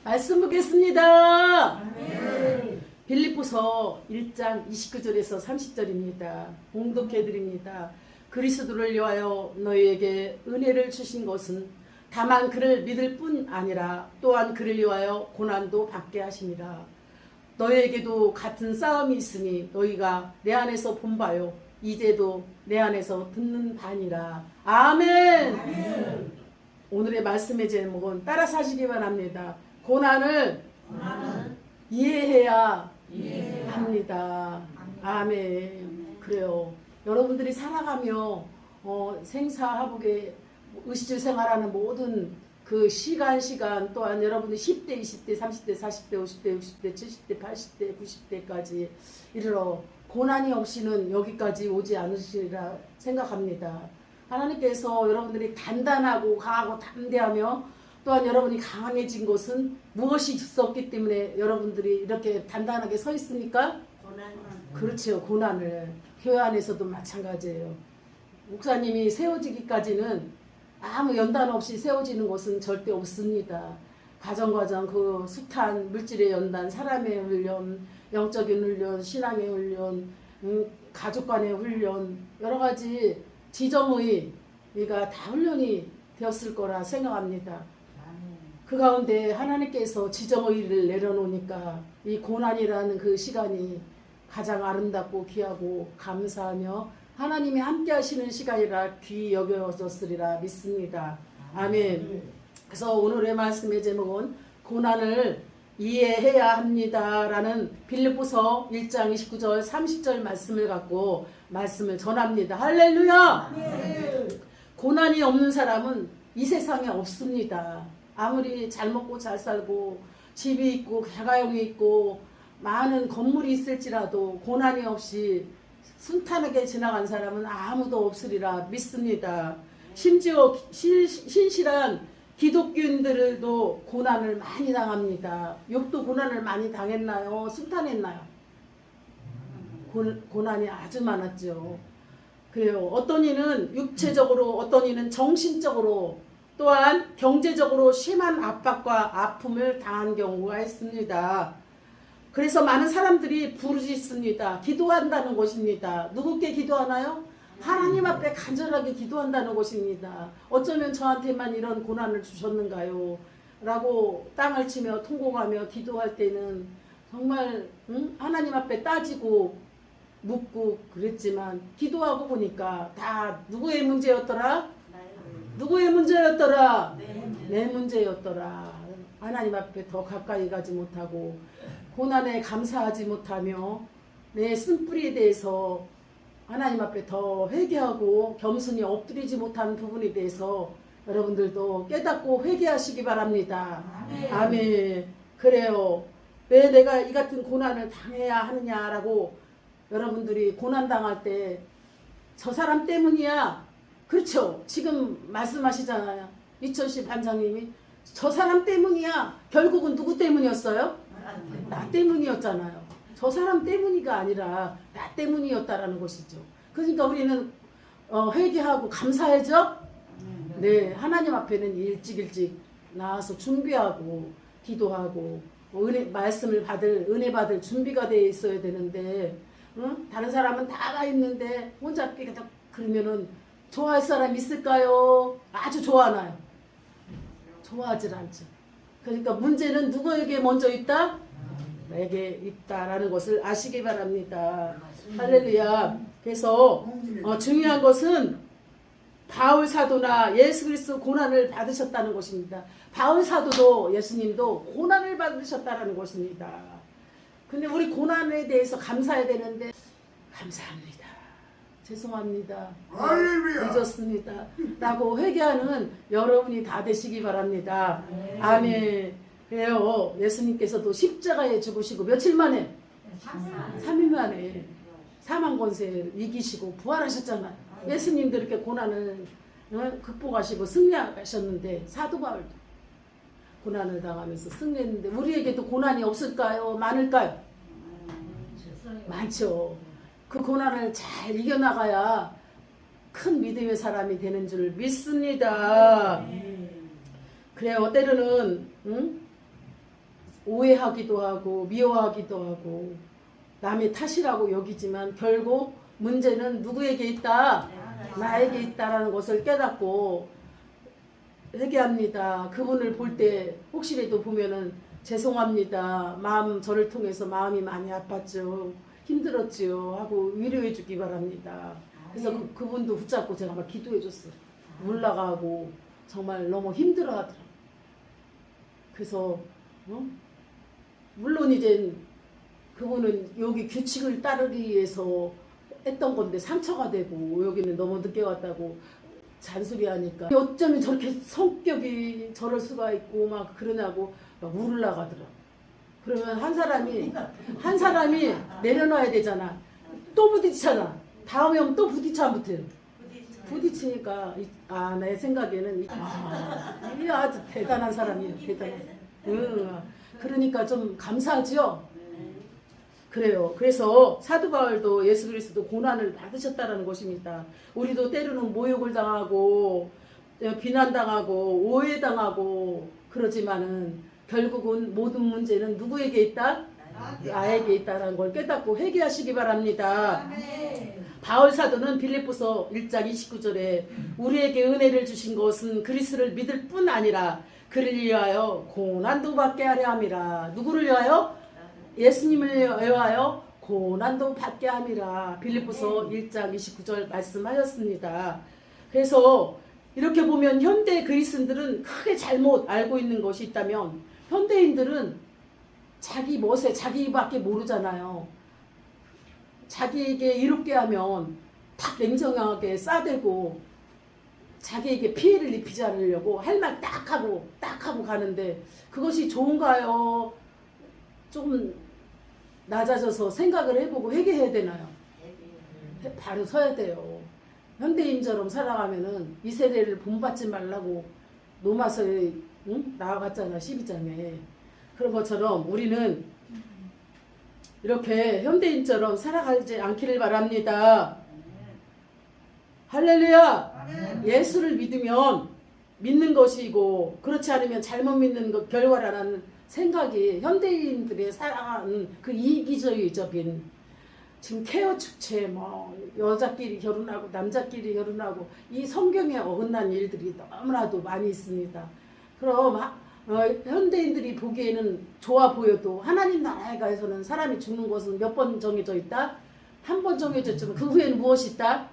말씀 보겠습니다. 아멘. 빌립보서 1장 29절에서 30절입니다. 봉독해드립니다. 그리스도를 위하여 너희에게 은혜를 주신 것은 다만 그를 믿을 뿐 아니라 또한 그를 위하여 고난도 받게 하심이라. 너희에게도 같은 싸움이 있으니 너희가 내 안에서 본 바요 이제도 내 안에서 듣는 바니라. 아멘. 아멘. 오늘의 말씀의 제목은 따라서 하시기 바랍니다. 고난을 이해해야 합니다. 아멘. 그래요. 여러분들이 살아가며 생사화복에 의식주 생활하는 모든 그 시간 또한 여러분들 10대, 20대, 30대, 40대, 50대, 60대, 70대, 80대, 90대까지 이르러 고난이 없이는 여기까지 오지 않으시리라 생각합니다. 하나님께서 여러분들이 단단하고 강하고 담대하며 또한 여러분이 강해진 것은 무엇이 있었기 때문에 여러분들이 이렇게 단단하게 서 있습니까? 그렇죠. 고난을. 교회 안에서도 마찬가지예요. 목사님이 세워지기까지는 아무 연단 없이 세워지는 것은 절대 없습니다. 과정 그 숱한 물질의 연단, 사람의 훈련, 영적인 훈련, 신앙의 훈련, 가족 간의 훈련, 여러 가지 지정의가 다 훈련이 되었을 거라 생각합니다. 그 가운데 하나님께서 지정의를 내려놓으니까 이 고난이라는 그 시간이 가장 아름답고 귀하고 감사하며 하나님이 함께 하시는 시간이라 귀히 여겨졌으리라 믿습니다. 아멘. 그래서 오늘의 말씀의 제목은 고난을 이해해야 합니다 라는 빌립보서 1장 29절 30절 말씀을 갖고 말씀을 전합니다. 할렐루야. 고난이 없는 사람은 이 세상에 없습니다. 아무리 잘 먹고 잘 살고 집이 있고 가가용이 있고 많은 건물이 있을지라도 고난이 없이 순탄하게 지나간 사람은 아무도 없으리라 믿습니다. 심지어 신실한 기독교인들도 고난을 많이 당합니다. 욥도 고난을 많이 당했나요? 순탄했나요? 고난이 아주 많았죠. 그래요. 어떤 이는 육체적으로, 어떤 이는 정신적으로, 또한 경제적으로 심한 압박과 아픔을 당한 경우가 있습니다. 그래서 많은 사람들이 부르짖습니다. 기도한다는 것입니다. 누구께 기도하나요? 하나님 앞에 간절하게 기도한다는 것입니다. 어쩌면 저한테만 이런 고난을 주셨는가요? 라고 땅을 치며 통곡하며 기도할 때는 정말 하나님 앞에 따지고 묻고 그랬지만 기도하고 보니까 다 누구의 문제였더라? 누구의 문제였더라? 내 문제였더라. 하나님 앞에 더 가까이 가지 못하고 고난에 감사하지 못하며 내 쓴뿌리에 대해서 하나님 앞에 더 회개하고 겸손히 엎드리지 못한 부분에 대해서 여러분들도 깨닫고 회개하시기 바랍니다. 아멘. 그래요. 왜 내가 이 같은 고난을 당해야 하느냐라고 여러분들이 고난당할 때 저 사람 때문이야. 그렇죠. 지금 말씀하시잖아요. 이철씨 반장님이 저 사람 때문이야. 결국은 누구 때문이었어요? 나 때문이었잖아요. 저 사람 때문이가 아니라 나 때문이었다라는 것이죠. 그러니까 우리는 회개하고 감사해죠. 네, 하나님 앞에는 일찍 나와서 준비하고 기도하고 말씀을 은혜 받을 준비가 되어 있어야 되는데, 다른 사람은 다 가 있는데 혼자 삐그덕 그러면은 좋아할 사람 있을까요? 아주 좋아하나요? 좋아하질 않죠. 그러니까 문제는 누구에게 먼저 있다? 내게 있다라는 것을 아시기 바랍니다. 할렐루야. 그래서 중요한 것은 바울 사도나 예수 그리스도 고난을 받으셨다는 것입니다. 바울 사도도 예수님도 고난을 받으셨다는 것입니다. 근데 우리 고난에 대해서 감사해야 되는데 감사합니다. 죄송합니다. 늦었습니다. 라고 회개하는 여러분이 다 되시기 바랍니다. 아멘. 그래요. 예수님께서도 십자가에 죽으시고 며칠 만에? 3일 만에 사망 권세를 이기시고 부활하셨잖아요. 예수님도 이렇게 고난을 극복하시고 승리하셨는데 사도 바울도 고난을 당하면서 승리했는데 우리에게도 고난이 없을까요? 많을까요? 많죠. 그 고난을 잘 이겨나가야 큰 믿음의 사람이 되는 줄 믿습니다. 그래요. 때로는 오해하기도 하고 미워하기도 하고 남의 탓이라고 여기지만 결국 문제는 누구에게 있다? 나에게 있다라는 것을 깨닫고 회개합니다. 그분을 볼 때 혹시라도 보면은 죄송합니다. 마음 저를 통해서 마음이 많이 아팠죠. 힘들었지요. 하고 위로해 주기 바랍니다. 그래서 그분도 붙잡고 제가 막 기도해 줬어요. 올라가고 정말 너무 힘들어 하더라고요. 그래서 물론 이제 그분은 여기 규칙을 따르기 위해서 했던 건데 상처가 되고 여기는 너무 늦게 왔다고 잔소리하니까 어쩌면 저렇게 성격이 저럴 수가 있고 막 그러냐고 막 울으려고 하더라고. 그러면 한 사람이 내려놔야 되잖아. 또 부딪히잖아. 다음에 오면 또 부딪혀 안 붙어요. 부딪히니까 내 생각에는 이 아주 대단한 사람이에요. 대단한. 그러니까 좀 감사하죠. 그래요. 그래서 사도 바울도 예수 그리스도 고난을 받으셨다라는 것입니다. 우리도 때로는 모욕을 당하고 비난당하고 오해당하고 그러지만은 결국은 모든 문제는 누구에게 있다? 나에게 있다라는 걸 깨닫고 회개하시기 바랍니다. 바울 사도는 빌립보서 1장 29절에 우리에게 은혜를 주신 것은 그리스도를 믿을 뿐 아니라 그를 위하여 고난도 받게 하려 함이라. 누구를 위하여? 예수님을 위하여 고난도 받게 함이라. 빌립보서 1장 29절 말씀하셨습니다. 그래서 이렇게 보면 현대 그리스도인들은 크게 잘못 알고 있는 것이 있다면 현대인들은 자기 멋에 자기밖에 모르잖아요. 자기에게 이롭게 하면 탁 냉정하게 싸대고 자기에게 피해를 입히지 않으려고 할 말 딱 하고 가는데 그것이 좋은가요? 좀 낮아져서 생각을 해보고 회개해야 되나요? 바로 서야 돼요. 현대인처럼 살아가면은 이 세대를 본받지 말라고 노마서에 나와갔잖아 12장에. 그런 것처럼 우리는 이렇게 현대인처럼 살아가지 않기를 바랍니다. 할렐루야. 예수를 믿으면 믿는 것이고 그렇지 않으면 잘못 믿는 것 결과라는 생각이 현대인들의 살아가는 그 이기적인 지금 케어 축제 여자끼리 결혼하고 남자끼리 결혼하고 이 성경에 어긋난 일들이 너무나도 많이 있습니다. 그럼 현대인들이 보기에는 좋아 보여도 하나님 나라에서는 사람이 죽는 것은 몇 번 정해져 있다? 한 번 정해졌지만 그 후에는 무엇이 있다?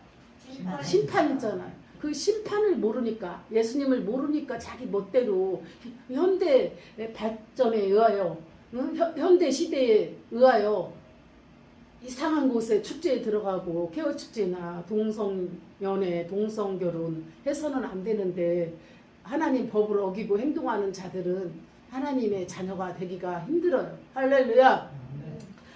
심판 있잖아요. 그 심판을 모르니까 예수님을 모르니까 자기 멋대로 현대 발전에 의하여 현대 시대에 의하여 이상한 곳에 축제에 들어가고 케어 축제나 동성연애, 동성결혼 해서는 안 되는데 하나님 법을 어기고 행동하는 자들은 하나님의 자녀가 되기가 힘들어요. 할렐루야.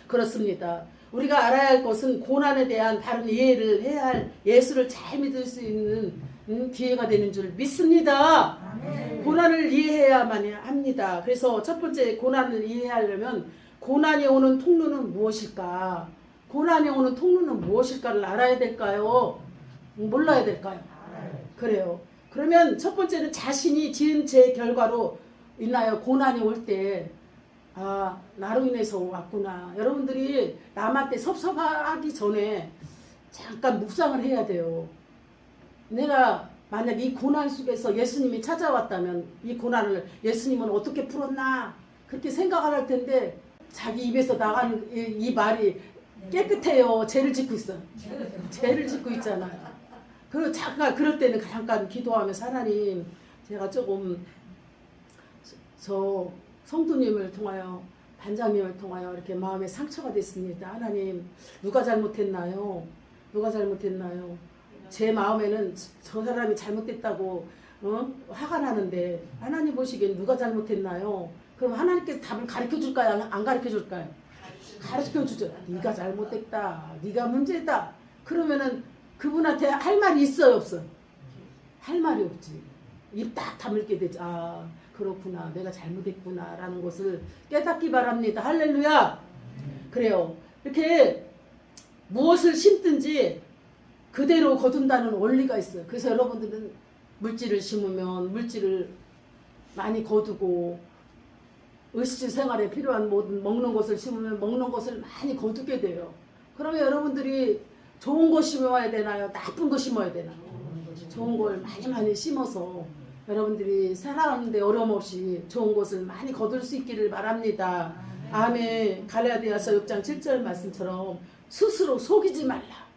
그렇습니다. 우리가 알아야 할 것은 고난에 대한 바른 이해를 해야 할 예수를 잘 믿을 수 있는 기회가 되는 줄 믿습니다. 고난을 이해해야만 합니다. 그래서 첫 번째 고난을 이해하려면 고난이 오는 통로는 무엇일까? 고난이 오는 통로는 무엇일까를 알아야 될까요? 몰라야 될까요? 그래요. 그러면 첫 번째는 자신이 지은 죄 결과로 인하여 고난이 올 때 나로 인해서 왔구나. 여러분들이 남한테 섭섭하기 전에 잠깐 묵상을 해야 돼요. 내가 만약 이 고난 속에서 예수님이 찾아왔다면 이 고난을 예수님은 어떻게 풀었나 그렇게 생각을 할 텐데 자기 입에서 나가는 이 말이 깨끗해요. 죄를 짓고 있어. 죄를 짓고 있잖아요. 그리고 잠깐 그럴 때는 잠깐 기도하면서 하나님 제가 조금 저 성도님을 통하여 반장님을 통하여 이렇게 마음에 상처가 됐습니다. 하나님 누가 잘못했나요? 누가 잘못했나요? 제 마음에는 저 사람이 잘못됐다고 화가 나는데 하나님 보시기엔 누가 잘못했나요? 그럼 하나님께서 답을 가르쳐 줄까요? 안 가르쳐 줄까요? 가르쳐 주죠. 네가 잘못됐다. 네가 문제다. 그러면은 그분한테 할 말이 있어요, 없어? 할 말이 없지. 입 딱 다물게 되지. 그렇구나. 내가 잘못했구나. 라는 것을 깨닫기 바랍니다. 할렐루야. 그래요. 이렇게 무엇을 심든지 그대로 거둔다는 원리가 있어요. 그래서 여러분들은 물질을 심으면 물질을 많이 거두고 의식주 생활에 필요한 모든 먹는 것을 심으면 먹는 것을 많이 거두게 돼요. 그러면 여러분들이 좋은 거 심어야 되나요? 나쁜 거 심어야 되나요? 좋은 걸 많이 심어서 여러분들이 살아가는데 어려움 없이 좋은 것을 많이 거둘 수 있기를 바랍니다. 아멘. 갈라디아서 6장 7절 말씀처럼 스스로 속이지 말라.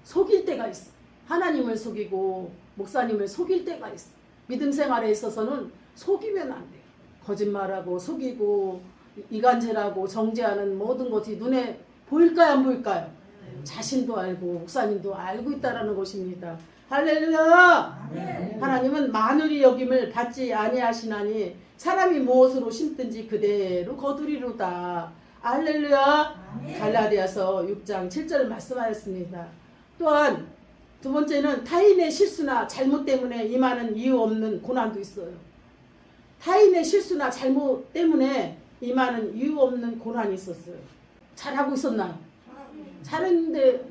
속일 때가 있어. 하나님을 속이고 목사님을 속일 때가 있어. 믿음 생활에 있어서는 속이면 안 돼요. 거짓말하고 속이고 이간질하고 정죄하는 모든 것이 눈에 보일까요, 안 보일까요? 자신도 알고 목사님도 알고 있다라는 것입니다. 할렐루야. 하나님은 만유리 여김을 받지 아니하시나니 사람이 무엇으로 심든지 그대로 거두리로다. 할렐루야. 갈라디아서 6장 7절 말씀하였습니다. 또한 두 번째는 타인의 실수나 잘못 때문에 임하는 이유 없는 고난도 있어요. 타인의 실수나 잘못 때문에 임하는 이유 없는 고난이 있었어요. 잘하고 있었나요? 잘했는데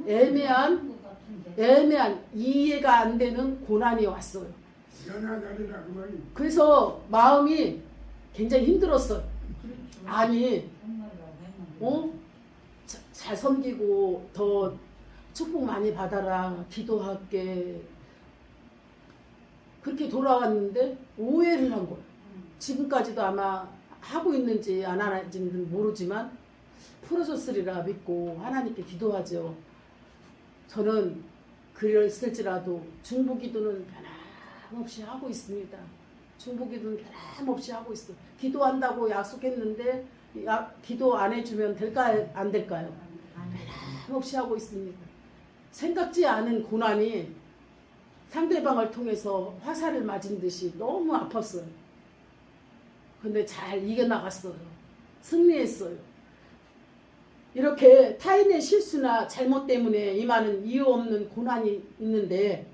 애매한 이해가 안 되는 고난이 왔어요. 그래서 마음이 굉장히 힘들었어요. 아니, 잘 섬기고 더 축복 많이 받아라, 기도할게. 그렇게 돌아왔는데 오해를 한 거예요. 지금까지도 아마 하고 있는지 안 하는지는 모르지만 풀어줬으리라 믿고 하나님께 기도하죠. 저는 그랬을지라도 중보기도는 변함없이 하고 있습니다. 중보기도는 변함없이 하고 있어요. 기도한다고 약속했는데 기도 안 해주면 될까요? 안 될까요? 변함없이 하고 있습니다. 생각지 않은 고난이 상대방을 통해서 화살을 맞은 듯이 너무 아팠어요. 근데 잘 이겨나갔어요. 승리했어요. 이렇게 타인의 실수나 잘못 때문에 임하는 이유 없는 고난이 있는데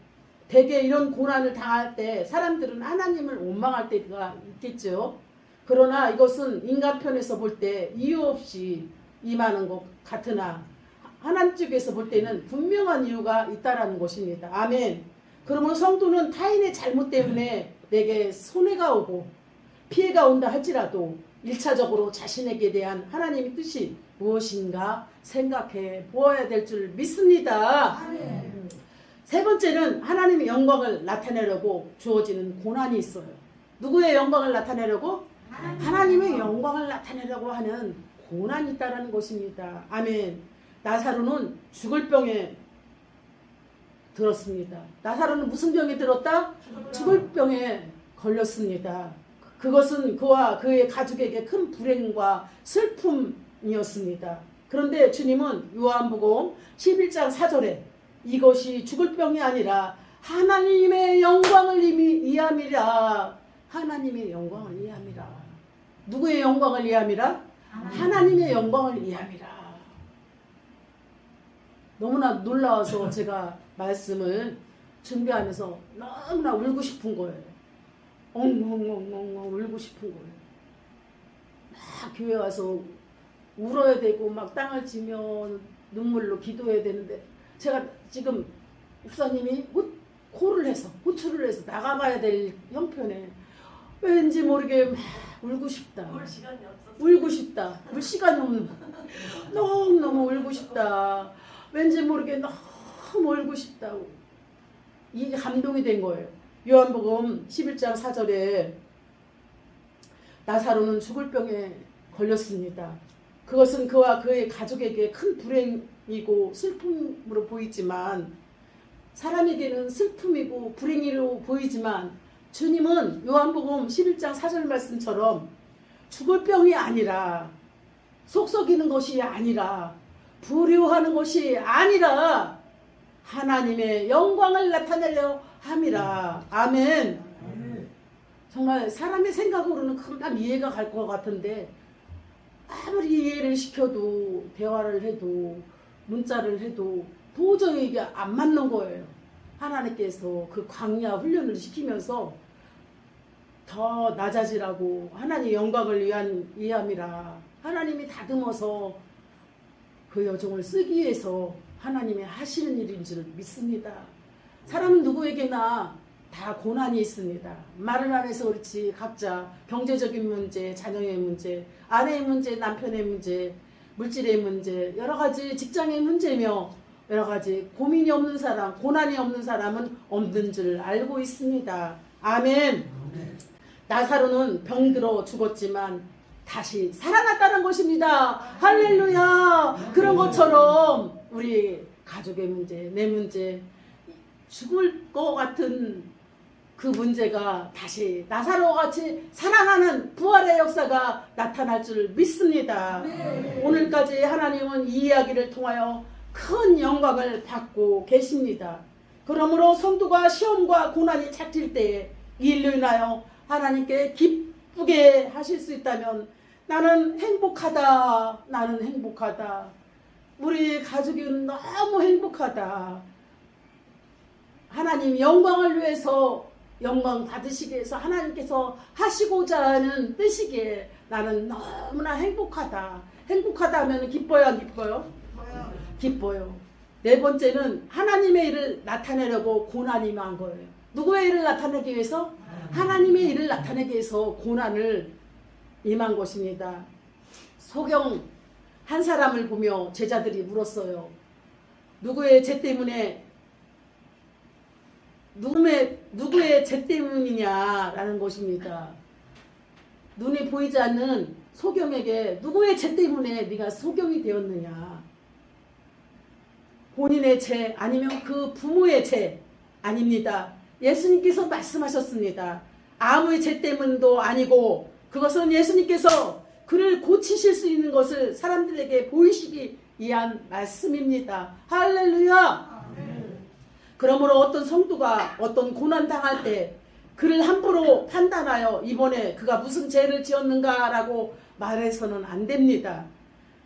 대개 이런 고난을 당할 때 사람들은 하나님을 원망할 때가 있겠죠. 그러나 이것은 인간 편에서 볼 때 이유 없이 임하는 것 같으나 하나님 쪽에서 볼 때는 분명한 이유가 있다라는 것입니다. 아멘. 그러면 성도는 타인의 잘못 때문에 내게 손해가 오고 피해가 온다 할지라도 1차적으로 자신에게 대한 하나님의 뜻이 무엇인가 생각해 보아야 될 줄 믿습니다. 아멘. 세 번째는 하나님의 영광을 나타내려고 주어지는 고난이 있어요. 누구의 영광을 나타내려고? 하나님의 영광을 나타내려고 하는 고난이 있다는 것입니다. 아멘. 나사로는 죽을 병에 들었습니다. 나사로는 무슨 병에 들었다? 죽을 병에 걸렸습니다. 그것은 그와 그의 가족에게 큰 불행과 슬픔이었습니다. 그런데 주님은 요한복음 11장 4절에 이것이 죽을 병이 아니라 하나님의 영광을 이함이라. 하나님의 영광을 이함이라. 누구의 영광을 이함이라? 하나님의 영광을 이함이라. 너무나 놀라워서 제가 말씀을 준비하면서 너무나 울고 싶은 거예요. 엉엉엉엉 울고 싶은 거예요. 막 교회 와서 울어야 되고 막 땅을 치며 눈물로 기도해야 되는데 제가 지금 목사님이 코를 해서 호출을 해서 나가봐야 될 형편에 왠지 모르게 막 울고 싶다. 울 시간이 없었어. 울고 싶다. 울 시간이 없는 너무 울고 싶다. 왠지 모르게 너무 울고 싶다고. 이게 감동이 된 거예요. 요한복음 11장 4절에 나사로는 죽을 병에 걸렸습니다. 그것은 그와 그의 가족에게 큰 불행이고 슬픔으로 보이지만 사람에게는 슬픔이고 불행으로 보이지만 주님은 요한복음 11장 4절 말씀처럼 죽을 병이 아니라 속썩이는 것이 아니라 불효하는 것이 아니라 하나님의 영광을 나타내려 함이라. 아멘. 정말 사람의 생각으로는 금방 이해가 갈 것 같은데 아무리 이해를 시켜도 대화를 해도 문자를 해도 도저히 이게 안 맞는 거예요. 하나님께서 그 광야 훈련을 시키면서 더 낮아지라고 하나님의 영광을 위한 이함이라. 하나님이 다듬어서 그 여종을 쓰기 위해서 하나님이 하시는 일인 줄 믿습니다. 사람은 누구에게나 다 고난이 있습니다. 말을 안 해서 그렇지 각자 경제적인 문제, 자녀의 문제, 아내의 문제, 남편의 문제, 물질의 문제, 여러 가지 직장의 문제며 여러 가지 고민이 없는 사람, 고난이 없는 사람은 없는 줄 알고 있습니다. 아멘. 나사로는 병들어 죽었지만 다시 살아났다는 것입니다. 할렐루야. 그런 것처럼 우리 가족의 문제, 내 문제, 죽을 것 같은 그 문제가 다시 나사로와 같이 살아나는 부활의 역사가 나타날 줄 믿습니다. 오늘까지 하나님은 이 이야기를 통하여 큰 영광을 받고 계십니다. 그러므로 성도가 시험과 고난이 닥칠 때에 이일로 인하여 하나님께 기쁘게 하실 수 있다면 나는 행복하다. 나는 행복하다. 우리 가족이 너무 행복하다. 하나님 영광을 위해서 영광 받으시기 위해서 하나님께서 하시고자 하는 뜻이기에 나는 너무나 행복하다. 행복하다 하면 기뻐요, 안 기뻐요? 기뻐요. 네 번째는 하나님의 일을 나타내려고 고난이 임한 거예요. 누구의 일을 나타내기 위해서? 하나님의 일을 나타내기 위해서 고난을 임한 것입니다. 소경 한 사람을 보며 제자들이 물었어요. 누구의 죄 때문에 누구의 죄 때문이냐라는 것입니다. 눈에 보이지 않는 소경에게 누구의 죄 때문에 네가 소경이 되었느냐. 본인의 죄 아니면 그 부모의 죄 아닙니다. 예수님께서 말씀하셨습니다. 아무의 죄 때문도 아니고 그것은 예수님께서 그를 고치실 수 있는 것을 사람들에게 보이시기 위한 말씀입니다. 할렐루야. 그러므로 어떤 성도가 어떤 고난 당할 때 그를 함부로 판단하여 이번에 그가 무슨 죄를 지었는가라고 말해서는 안 됩니다.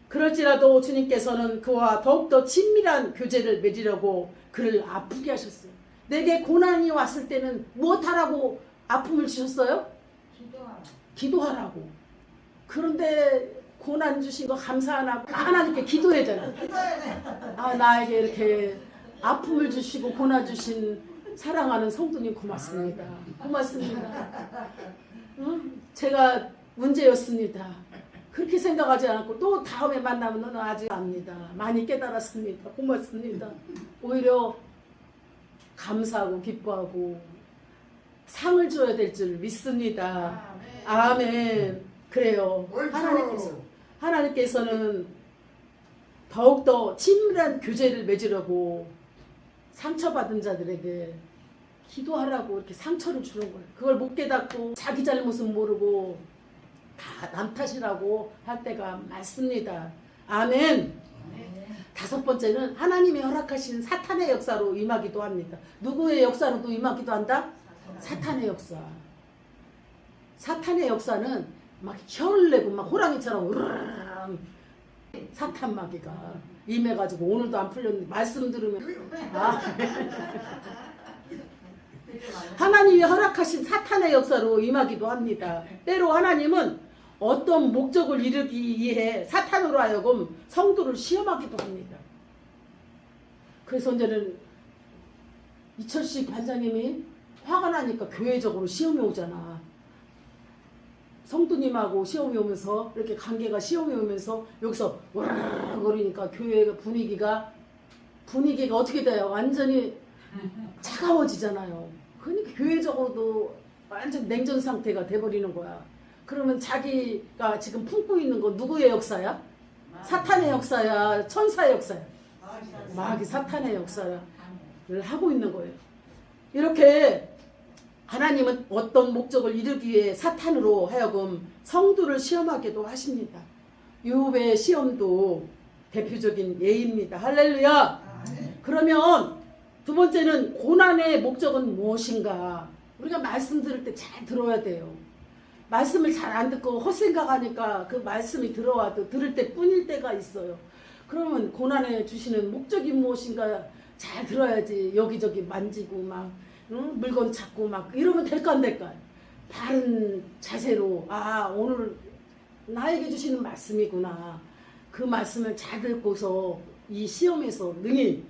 그럴지라도 주님께서는 그와 더욱더 친밀한 교제를 맺으려고 그를 아프게 하셨어요. 내게 고난이 왔을 때는 무엇하라고 아픔을 주셨어요? 기도하라고. 그런데 고난 주신 거 감사 안 하고 하나님께 기도해야 되나? 아, 나에게 이렇게 아픔을 주시고 고난 주신 사랑하는 성도님 고맙습니다. 고맙습니다. 제가 문제였습니다. 그렇게 생각하지 않고 또 다음에 만나면 너는 아직 압니다. 많이 깨달았습니다. 고맙습니다. 오히려 감사하고 기뻐하고 상을 줘야 될 줄 믿습니다. 아멘. 그래요. 하나님께서는 더욱더 친밀한 교제를 맺으려고 상처받은 자들에게 기도하라고 이렇게 상처를 주는 거예요. 그걸 못 깨닫고 자기 잘못은 모르고 다 남 탓이라고 할 때가 많습니다. 아멘. 다섯 번째는 하나님이 허락하신 사탄의 역사로 임하기도 합니다. 누구의 역사로도 임하기도 한다? 사탄의 역사. 사탄의 역사는 막 혀를 내고 막 호랑이처럼 으르르 사탄 마귀가 임해가지고 오늘도 안 풀렸는데 말씀 들으면 하나님이 허락하신 사탄의 역사로 임하기도 합니다. 때로 하나님은 어떤 목적을 이루기 위해 사탄으로 하여금 성도를 시험하기도 합니다. 그래서 이제는 이철식 반장님이 화가 나니까 교회적으로 시험이 오잖아. 성도님하고 시험이 오면서 이렇게 관계가 시험이 오면서 여기서 와르르 거리니까 교회 분위기가 어떻게 돼요? 완전히 차가워지잖아요. 그러니까 교회적으로도 완전 냉전 상태가 돼버리는 거야. 그러면 자기가 지금 품고 있는 건 누구의 역사야? 사탄의 역사야? 천사의 역사야? 마귀 사탄의 역사를 하고 있는 거예요. 이렇게 하나님은 어떤 목적을 이루기 위해 사탄으로 하여금 성도를 시험하기도 하십니다. 욥의 시험도 대표적인 예입니다. 할렐루야. 그러면 두 번째는 고난의 목적은 무엇인가? 우리가 말씀 들을 때 잘 들어야 돼요. 말씀을 잘 안 듣고 헛생각하니까 그 말씀이 들어와도 들을 때 뿐일 때가 있어요. 그러면 고난에 주시는 목적이 무엇인가 잘 들어야지. 여기저기 만지고 막 물건 찾고 막 이러면 될까 안 될까? 바른 자세로 오늘 나에게 주시는 말씀이구나. 그 말씀을 잘 듣고서 이 시험에서 능히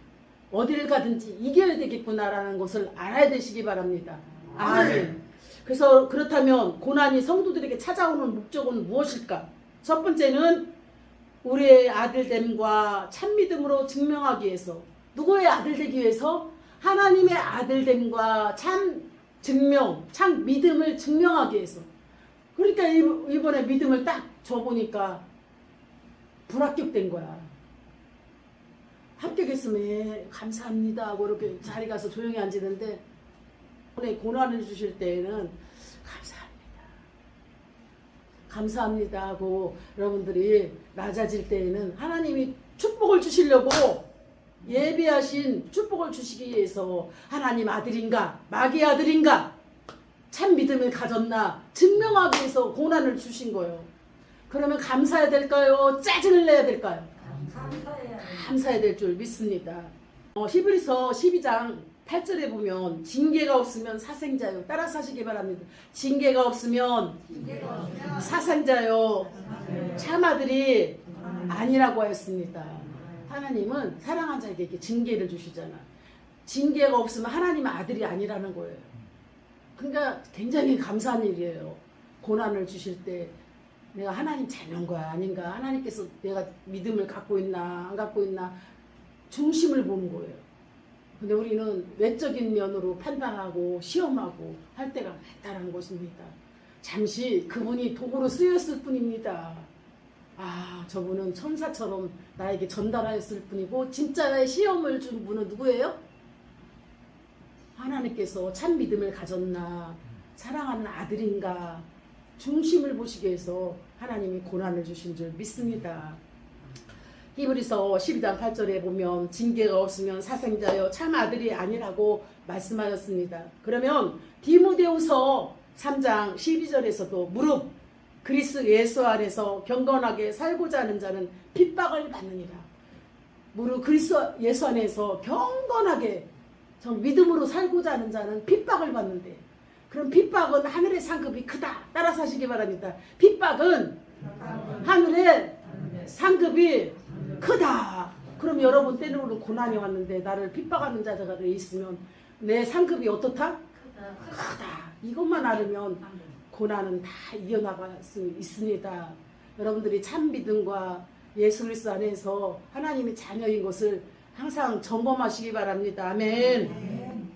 어디를 가든지 이겨야 되겠구나라는 것을 알아야 되시기 바랍니다. 아멘. 그래서 그렇다면 고난이 성도들에게 찾아오는 목적은 무엇일까? 첫 번째는 우리의 아들됨과 참믿음으로 증명하기 위해서. 누구의 아들되기 위해서? 하나님의 아들됨과 참 믿음을 증명하기 위해서. 그러니까 이번에 믿음을 딱 줘보니까 불합격된 거야. 합격했으면 예, 감사합니다 하고 이렇게 자리 가서 조용히 앉는데 고난을 주실 때에는 감사합니다 하고 여러분들이 낮아질 때에는 하나님이 축복을 주시려고 예비하신 축복을 주시기 위해서 하나님 아들인가 마귀 아들인가 참 믿음을 가졌나 증명하기 위해서 고난을 주신 거예요. 그러면 감사해야 될까요? 짜증을 내야 될까요? 감사해야 될 줄 믿습니다. 히브리서 12장 8절에 보면 징계가 없으면 사생자요. 따라서 하시기 바랍니다. 징계가 없으면 사생자요. 참아들이 아니라고 하였습니다. 하나님은 사랑한 자에게 이렇게 징계를 주시잖아. 징계가 없으면 하나님의 아들이 아니라는 거예요. 그러니까 굉장히 감사한 일이에요. 고난을 주실 때 내가 하나님 자녀인 거야 아닌가, 하나님께서 내가 믿음을 갖고 있나 안 갖고 있나 중심을 보는 거예요. 근데 우리는 외적인 면으로 판단하고 시험하고 할 때가 많다는 것입니다. 잠시 그분이 도구로 쓰였을 뿐입니다. 아, 저분은 천사처럼 나에게 전달하였을 뿐이고 진짜의 시험을 준 분은 누구예요? 하나님께서 참 믿음을 가졌나, 사랑하는 아들인가 중심을 보시기 위해서 하나님이 고난을 주신 줄 믿습니다. 히브리서 12장 8절에 보면 징계가 없으면 사생자여 참 아들이 아니라고 말씀하셨습니다. 그러면 디모데후서 3장 12절에서도 무릇 그리스도 예수 안에서 경건하게 살고자 하는 자는 핍박을 받느니라. 무릇 그리스도 예수 안에서 경건하게 정 믿음으로 살고자 하는 자는 핍박을 받는데, 그럼 핍박은 하늘의 상급이 크다. 따라서 하시기 바랍니다. 핍박은 하늘의 상급이 크다. 그럼 여러분 때로는 고난이 왔는데 나를 핍박하는 자가 있으면 내 상급이 어떻다? 크다. 이것만 알으면 고난은 다 이겨나갈 수 있습니다. 여러분들이 참 믿음과 예수 그리스도 안에서 하나님의 자녀인 것을 항상 점검하시기 바랍니다. 아멘.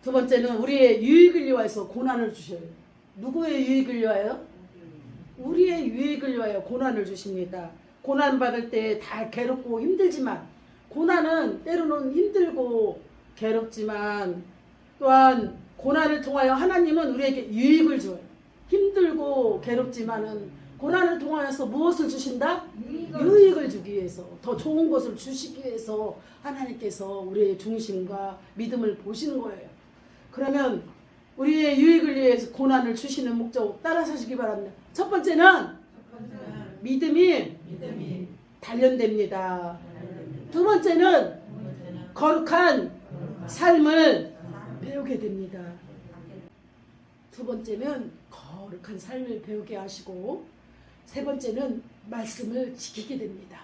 두 번째는 우리의 유익을 위하여서 고난을 주셔요. 누구의 유익을 위하여? 우리의 유익을 위하여 고난을 주십니다. 고난 받을 때 다 괴롭고 힘들지만, 고난은 때로는 힘들고 괴롭지만 또한 고난을 통하여 하나님은 우리에게 유익을 줘요. 힘들고 괴롭지만은 고난을 통하여서 무엇을 주신다? 유익을 주기 위해서, 더 좋은 것을 주시기 위해서 하나님께서 우리의 중심과 믿음을 보시는 거예요. 그러면 우리의 유익을 위해서 고난을 주시는 목적 따라서 하시기 바랍니다. 첫 번째는 믿음이 단련됩니다. 두 번째는 거룩한 삶을 배우게 됩니다. 두 번째는 거룩한 삶을 배우게 하시고, 세 번째는 말씀을 지키게 됩니다.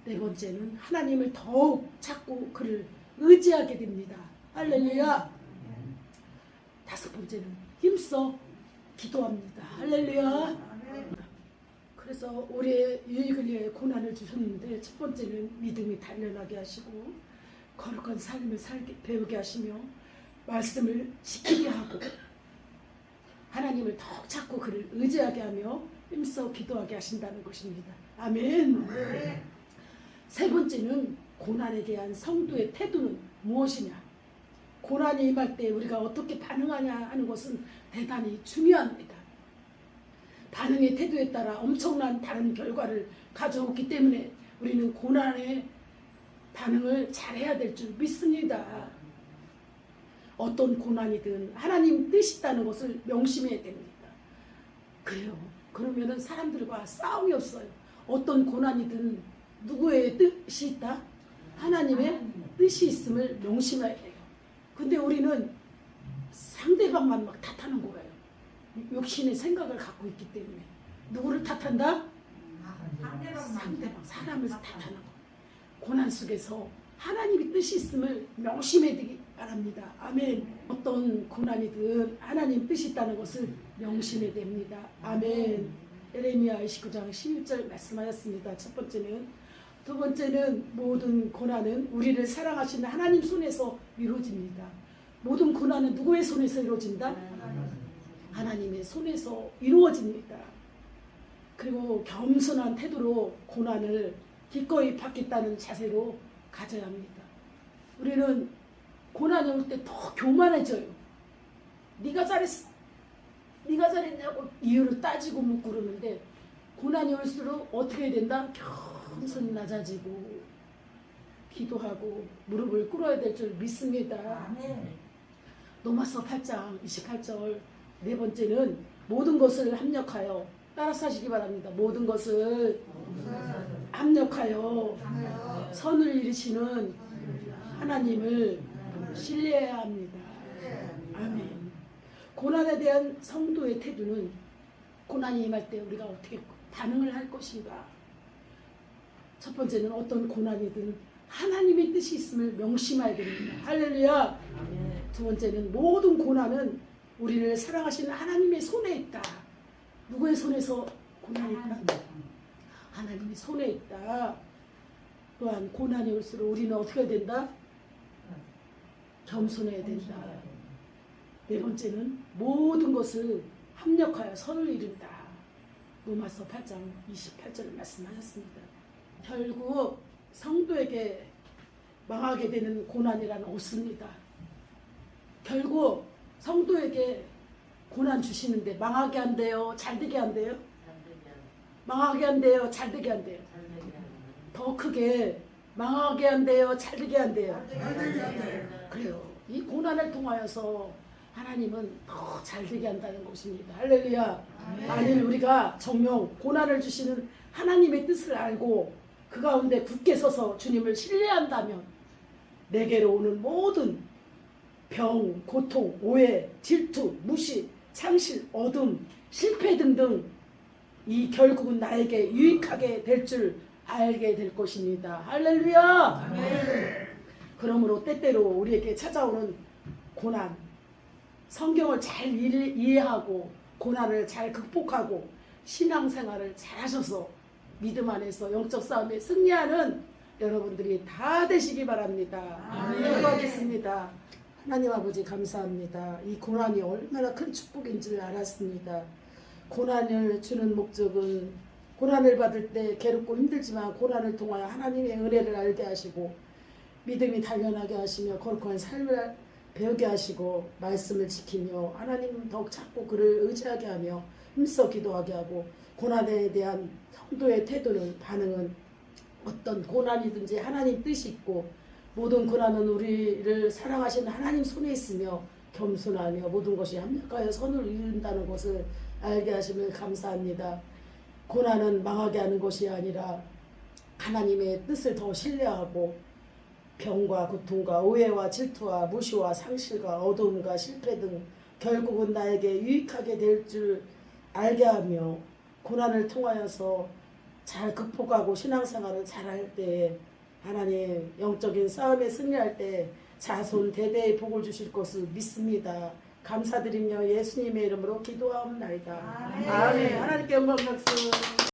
네 번째는 하나님을 더욱 찾고 그를 의지하게 됩니다. 할렐루야. 다섯 번째는 힘써 기도합니다. 할렐루야. 그래서 우리의 유익을 위해 고난을 주셨는데, 첫 번째는 믿음이 단련하게 하시고 거룩한 삶을 배우게 하시며 말씀을 지키게 하고 하나님을 더욱 찾고 그를 의지하게 하며 힘써 기도하게 하신다는 것입니다. 아멘. 세 번째는 고난에 대한 성도의 태도는 무엇이냐. 고난이 임할 때 우리가 어떻게 반응하냐 하는 것은 대단히 중요합니다. 반응의 태도에 따라 엄청난 다른 결과를 가져오기 때문에 우리는 고난의 반응을 잘해야 될 줄 믿습니다. 어떤 고난이든 하나님 뜻이 있다는 것을 명심해야 됩니다. 그래요. 그러면은 사람들과 싸움이 없어요. 어떤 고난이든 누구의 뜻이 있다? 하나님의 뜻이 있음을 명심해야 돼요. 근데 우리는 상대방만 막 탓하는 거예요. 욕심의 생각을 갖고 있기 때문에. 누구를 탓한다? 상대방 사람을 탓하는 것. 고난 속에서 하나님의 뜻이 있음을 명심해야 되기 바랍니다. 아멘. 어떤 고난이든 하나님 뜻이 있다는 것을 명심해야 됩니다. 아멘. 예레미야 29장 11절 말씀하였습니다. 첫 번째는. 두 번째는 모든 고난은 우리를 사랑하시는 하나님 손에서 이루어집니다. 모든 고난은 누구의 손에서 이루어진다? 하나님의 손에서 이루어집니다. 그리고 겸손한 태도로 고난을 기꺼이 받겠다는 자세로 가져야 합니다. 우리는 고난이 올 때 더 교만해져요. 네가 잘했어. 네가 잘했냐고 이유를 따지고 묻고 그러는데 고난이 올수록 어떻게 해야 된다? 겸손히 낮아지고 기도하고 무릎을 꿇어야 될 줄 믿습니다. 로마서 8장 28절 네 번째는 모든 것을 합력하여 따라서 하시기 바랍니다. 모든 것을 합력하여 선을 이루시는 하나님을 신뢰해야 합니다. 아멘. 고난에 대한 성도의 태도는 고난이 임할 때 우리가 어떻게 반응을 할 것인가. 첫 번째는 어떤 고난이든 하나님의 뜻이 있음을 명심해야 됩니다. 할렐루야. 두 번째는 모든 고난은 우리를 사랑하시는 하나님의 손에 있다. 누구의 손에서 고난이 있다? 하나님의 손에 있다. 또한 고난이 올수록 우리는 어떻게 해야 된다? 겸손해야 된다. 네 번째는 모든 것을 합력하여 선을 이룬다. 로마서 8장 28절을 말씀하셨습니다. 결국 성도에게 망하게 되는 고난이란 없습니다. 결국 성도에게 고난 주시는데 망하게 한대요? 잘되게 한대요? 망하게 한대요? 잘되게 한대요? 더 크게 망하게 한대요? 잘되게 한대요? 그래요. 이 고난을 통하여서 하나님은 더 잘되게 한다는 것입니다. 할렐루야. 만일 우리가 정녕 고난을 주시는 하나님의 뜻을 알고 그 가운데 굳게 서서 주님을 신뢰한다면 내게로 오는 모든 병, 고통, 오해, 질투, 무시, 상실, 어둠, 실패 등등 이 결국은 나에게 유익하게 될 줄 알게 될 것입니다. 할렐루야. 그러므로 때때로 우리에게 찾아오는 고난, 성경을 잘 이해하고 고난을 잘 극복하고 신앙생활을 잘 하셔서 믿음 안에서 영적 싸움에 승리하는 여러분들이 다 되시기 바랍니다. 기도하겠습니다. 하나님 아버지 감사합니다. 이 고난이 얼마나 큰 축복인 줄 알았습니다. 고난을 주는 목적은 고난을 받을 때 괴롭고 힘들지만 고난을 통하여 하나님의 은혜를 알게 하시고 믿음이 단련하게 하시며 거룩한 삶을 배우게 하시고 말씀을 지키며 하나님 더욱 찾고 그를 의지하게 하며 힘써 기도하게 하고 고난에 대한 성도의 태도는 반응은 어떤 고난이든지 하나님 뜻이 있고 모든 고난은 우리를 사랑하시는 하나님 손에 있으며 겸손하며 모든 것이 합력하여 선을 이룬다는 것을 알게 하심을 감사합니다. 고난은 망하게 하는 것이 아니라 하나님의 뜻을 더 신뢰하고 병과 고통과 오해와 질투와 무시와 상실과 어두움과 실패 등 결국은 나에게 유익하게 될 줄 알게 하며 고난을 통하여서 잘 극복하고 신앙생활을 잘할 때 하나님 영적인 싸움에 승리할 때 자손 대대의 복을 주실 것을 믿습니다. 감사드리며 예수님의 이름으로 기도하옵나이다. 아멘. 하나님께 영광 박수.